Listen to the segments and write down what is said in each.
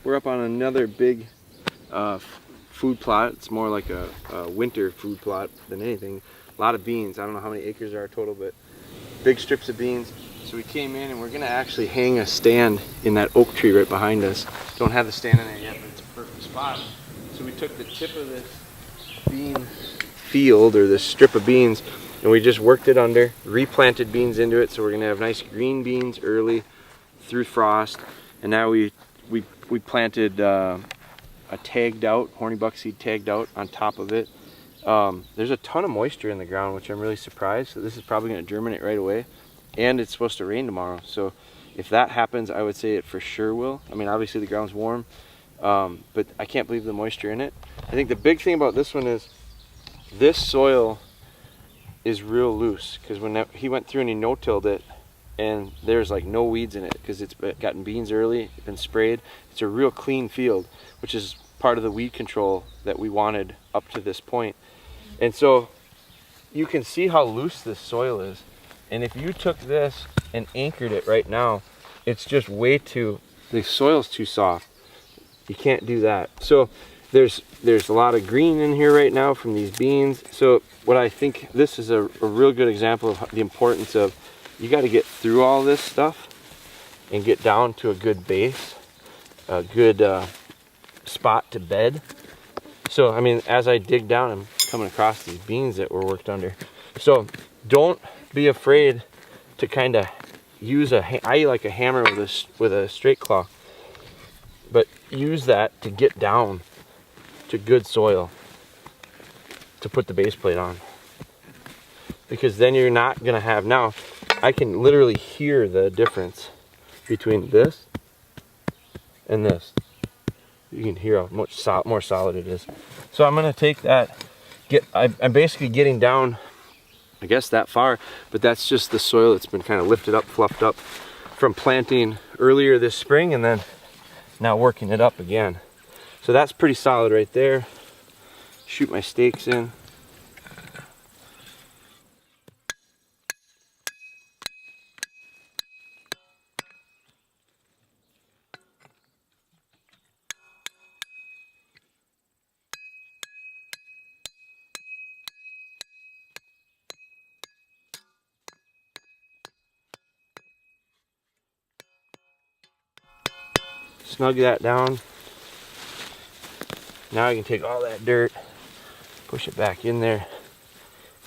We're up on another big food plot. It's more like a winter food plot than anything. A lot of beans. I don't know how many acres there are total, but big strips of beans. So we came in and we're gonna actually hang a stand in that oak tree right behind us. Don't have the stand in there yet, but it's a perfect spot. So we took the tip of this bean field, or this strip of beans, and we just worked it under, replanted beans into it. So we're gonna have nice green beans early through frost. And now we planted a tagged out, horny buckseed tagged out on top of it. There's a ton of moisture in the ground, which I'm really surprised. So this is probably gonna germinate right away. And it's supposed to rain tomorrow. So if that happens, I would say it for sure will. I mean, obviously the ground's warm, but I can't believe the moisture in it. I think the big thing about this one is this soil is real loose, because when he went through and he no-tilled it, and there's like no weeds in it because it's gotten beans early, been sprayed. It's a real clean field, which is part of the weed control that we wanted up to this point. And so you can see how loose this soil is. And if you took this and anchored it right now, it's just way too, the soil's too soft. You can't do that. So there's a lot of green in here right now from these beans. So what I think, this is a real good example of the importance of, you got to get through all this stuff and get down to a good base, a good spot to bed. So I mean, as I dig down, I'm coming across these beans that were worked under. So don't be afraid to kind of use I like a hammer with a straight claw, but use that to get down to good soil to put the base plate on, because then you're not gonna have, now I can literally hear the difference between this and this. You can hear how much more solid it is. So I'm gonna take that, I'm basically getting down, I guess, that far, but that's just the soil that's been kind of lifted up, fluffed up from planting earlier this spring, and then now working it up again. So that's pretty solid right there. Shoot my stakes in. Snug that down. Now I can take all that dirt, push it back in there,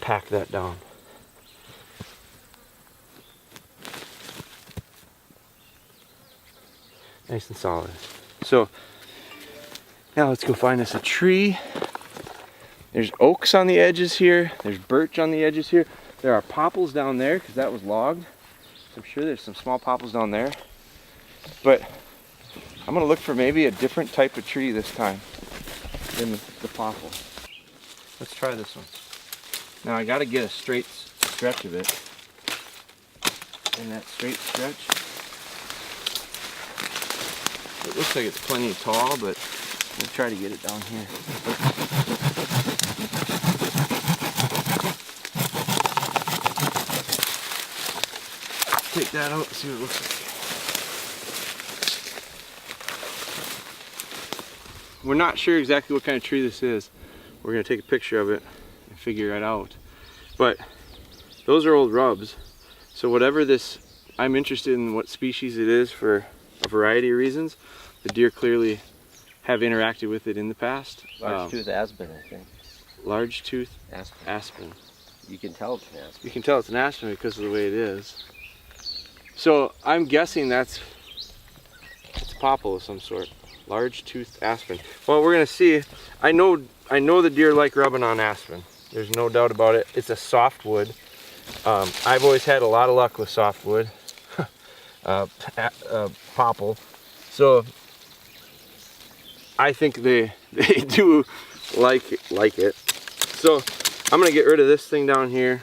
pack that down. Nice and solid. So now let's go find us a tree. There's oaks on the edges here. There's birch on the edges here. There are popples down there because that was logged. So I'm sure there's some small popples down there. But I'm gonna look for maybe a different type of tree this time than the popple. Let's try this one. Now I gotta get a straight stretch of it. And that straight stretch, it looks like it's plenty tall, but I'm gonna try to get it down here. Take that out and see what it looks like. We're not sure exactly what kind of tree this is. We're gonna take a picture of it and figure it out. But those are old rubs. So whatever this, I'm interested in what species it is for a variety of reasons. The deer clearly have interacted with it in the past. Large tooth aspen, I think. Large tooth aspen. Aspen. You can tell it's an aspen. You can tell it's an aspen because of the way it is. So I'm guessing it's popple of some sort. Large toothed aspen. Well, we're gonna see. I know the deer like rubbing on aspen. There's no doubt about it. It's a softwood. I've always had a lot of luck with softwood. Popple. So I think they do like it. So I'm gonna get rid of this thing down here.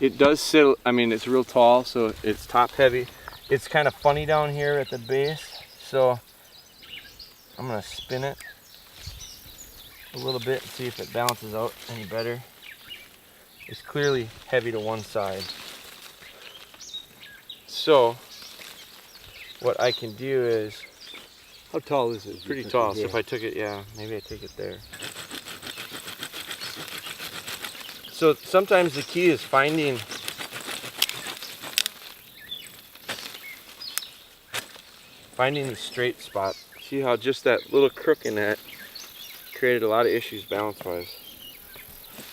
It does sit, I mean, it's real tall, so it's top heavy. It's kind of funny down here at the base, so I'm gonna spin it a little bit and see if it balances out any better. It's clearly heavy to one side. So what I can do is How tall is it? Pretty tall. So if I took it, yeah, maybe I take it there. So sometimes the key is finding the straight spot. See how just that little crook in that created a lot of issues balance-wise.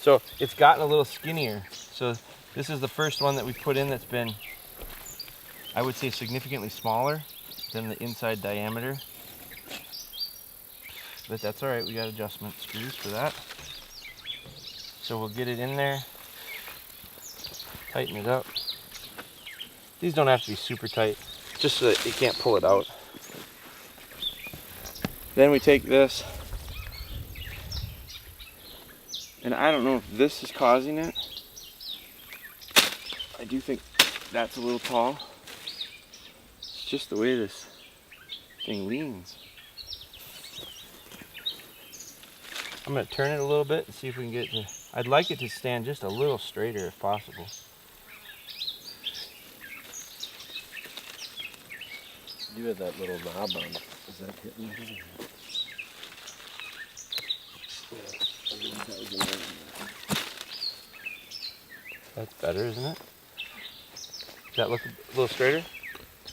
So it's gotten a little skinnier. So this is the first one that we put in that's been, I would say, significantly smaller than the inside diameter. But that's all right, we got adjustment screws for that. So we'll get it in there, tighten it up. These don't have to be super tight, just so that you can't pull it out. Then we take this, and I don't know if this is causing it. I do think that's a little tall. It's just the way this thing leans. I'm going to turn it a little bit and see if we can get it to, I'd like it to stand just a little straighter if possible. You have that little knob on. Is that hitting you? That's better, isn't it? Does that look a little straighter?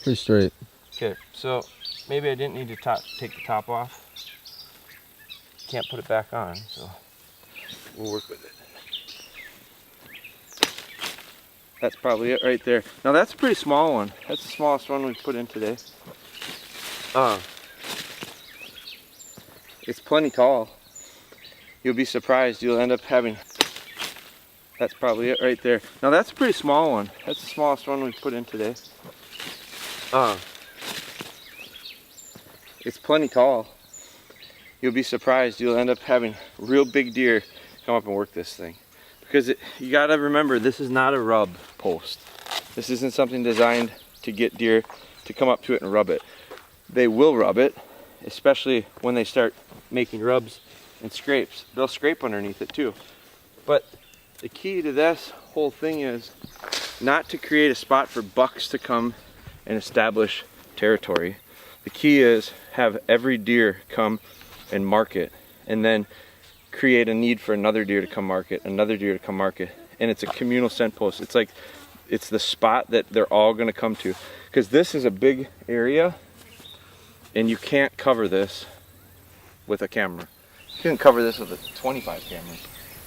Pretty straight. Okay, so maybe I didn't need to take the top off. Can't put it back on, so we'll work with it. That's probably it right there. Now that's a pretty small one. That's the smallest one we've put in today. It's plenty tall. You'll be surprised. You'll end up having, that's probably it right there. Now that's a pretty small one. That's the smallest one we've put in today. It's plenty tall. You'll be surprised. You'll end up having real big deer come up and work this thing. Because you gotta remember, this is not a rub post. This isn't something designed to get deer to come up to it and rub it. They will rub it, especially when they start making rubs and scrapes. They'll scrape underneath it too. But the key to this whole thing is not to create a spot for bucks to come and establish territory. The key is have every deer come and mark it, and then create a need for another deer to come mark it, another deer to come mark it. And it's a communal scent post. It's like, it's the spot that they're all gonna come to. Because this is a big area, and you can't cover this with a camera. You can cover this with a 25 camera.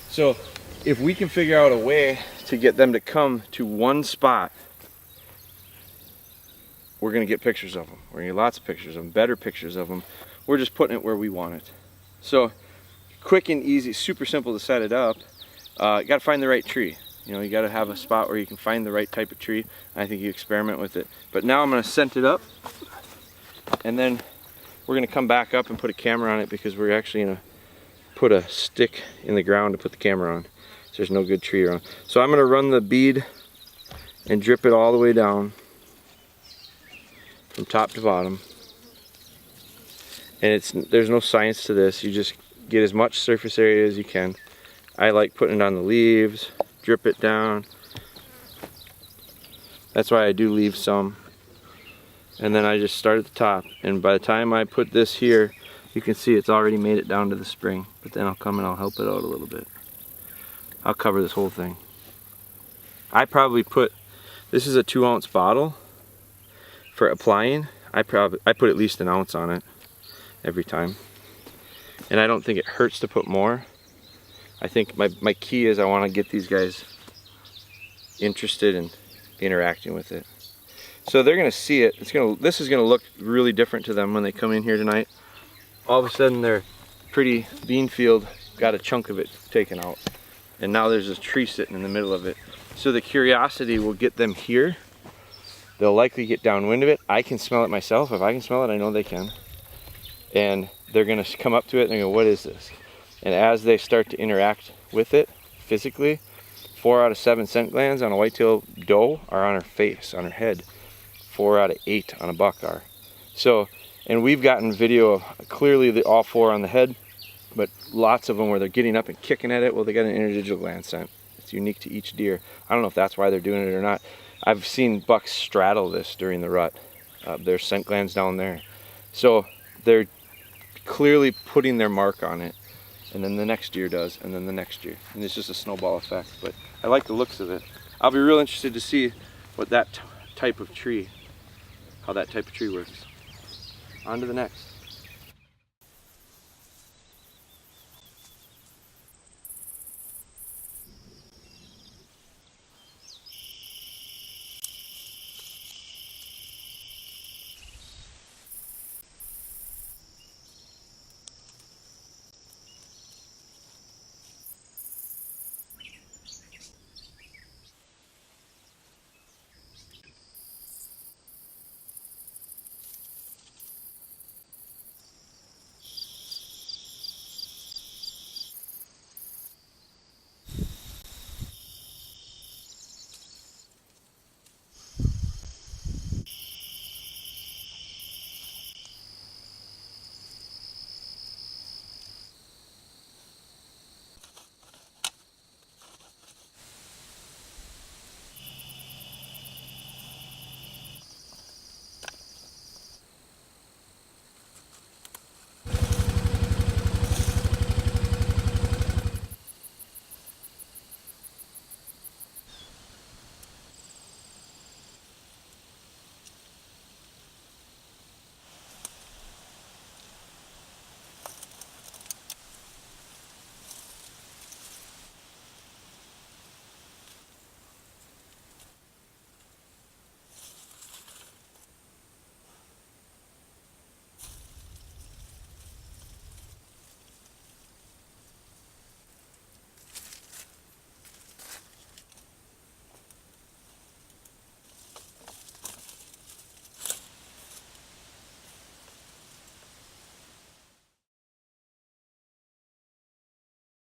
So if we can figure out a way to get them to come to one spot, we're gonna get pictures of them. We're gonna get lots of pictures of them, better pictures of them. We're just putting it where we want it. So quick and easy, super simple to set it up. You gotta find the right tree. You know, you gotta have a spot where you can find the right type of tree. I think you experiment with it. But now I'm gonna scent it up, and then we're gonna come back up and put a camera on it, because we're actually gonna put a stick in the ground to put the camera on. So there's no good tree around. So I'm gonna run the bead and drip it all the way down from top to bottom. And there's no science to this. You just get as much surface area as you can. I like putting it on the leaves, drip it down. That's why I do leave some. And then I just start at the top. And by the time I put this here, you can see it's already made it down to the spring. But then I'll come and I'll help it out a little bit. I'll cover this whole thing. I probably put, this is a 2-ounce bottle for applying. I put at least an ounce on it every time. And I don't think it hurts to put more. I think my key is I want to get these guys interested in interacting with it. So they're gonna see it. This is gonna look really different to them when they come in here tonight. All of a sudden their pretty bean field got a chunk of it taken out. And now there's a tree sitting in the middle of it. So the curiosity will get them here. They'll likely get downwind of it. I can smell it myself. If I can smell it, I know they can. And they're gonna come up to it and they go, what is this? And as they start to interact with it physically, 4 out of 7 scent glands on a whitetail doe are on her face, on her head. 4 out of 8 on a buck are. So, and we've gotten video of clearly all 4 on the head, but lots of them where they're getting up and kicking at it. Well, they got an interdigital gland scent. It's unique to each deer. I don't know if that's why they're doing it or not. I've seen bucks straddle this during the rut. There's scent glands down there. So they're clearly putting their mark on it, and then the next year does, and then the next year, and it's just a snowball effect. But I like the looks of it. I'll be real interested to see what that type of tree, how that type of tree works. On to the next.